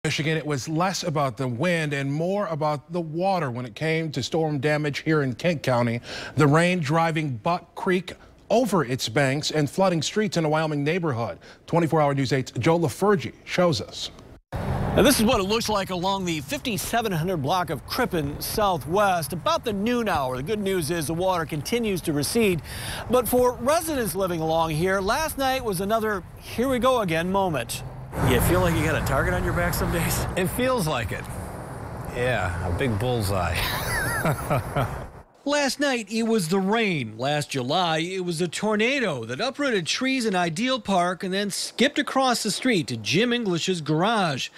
Michigan, it was less about the wind and more about the water when it came to storm damage here in Kent County. The rain driving Buck Creek over its banks and flooding streets in a Wyoming neighborhood. 24-hour News 8's Joe LaFurgey shows us. Now, this is what it looks like along the 5700 block of Crippen Southwest. About the noon hour, the good news is the water continues to recede. But for residents living along here, last night was another here we go again moment. You feel like you got a target on your back some days? It feels like it. Yeah, a big bullseye. Last night, it was the rain. Last July, it was a tornado that uprooted trees in Ideal Park and then skipped across the street to Jim English's garage.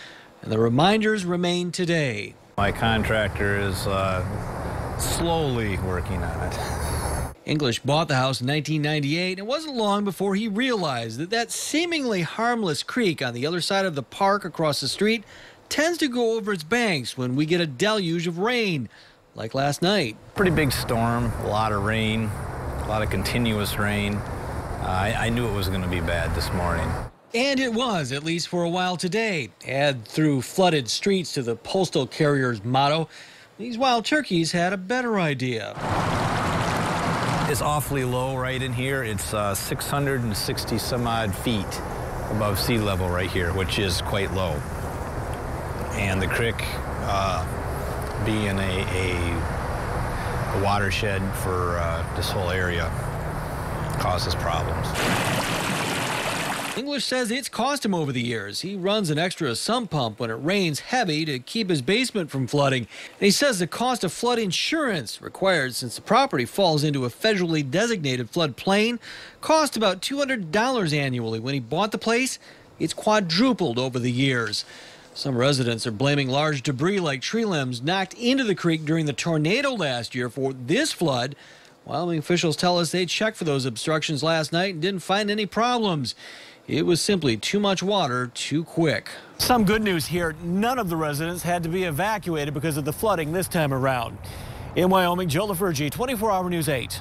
And the reminders remain today. My contractor is slowly working on it. English bought the house in 1998, and it wasn't long before he realized that seemingly harmless creek on the other side of the park across the street tends to go over its banks when we get a deluge of rain, like last night. Pretty big storm, a lot of rain, a lot of continuous rain. I knew it was going to be bad this morning. And it was, at least for a while today. Add through flooded streets to the postal carrier's motto. These wild turkeys had a better idea. It's awfully low right in here. It's 660 some odd feet above sea level right here, which is quite low. And the creek, being a watershed for this whole area, causes problems. English says it's cost him over the years. He runs an extra sump pump when it rains heavy to keep his basement from flooding. And he says the cost of flood insurance required since the property falls into a federally designated floodplain cost about $200 annually. When he bought the place, it's quadrupled over the years. Some residents are blaming large debris like tree limbs knocked into the creek during the tornado last year for this flood. Wyoming officials tell us they checked for those obstructions last night and didn't find any problems. It was simply too much water too quick. Some good news here. None of the residents had to be evacuated because of the flooding this time around. In Wyoming, Joe LaFurgey, 24-hour News 8.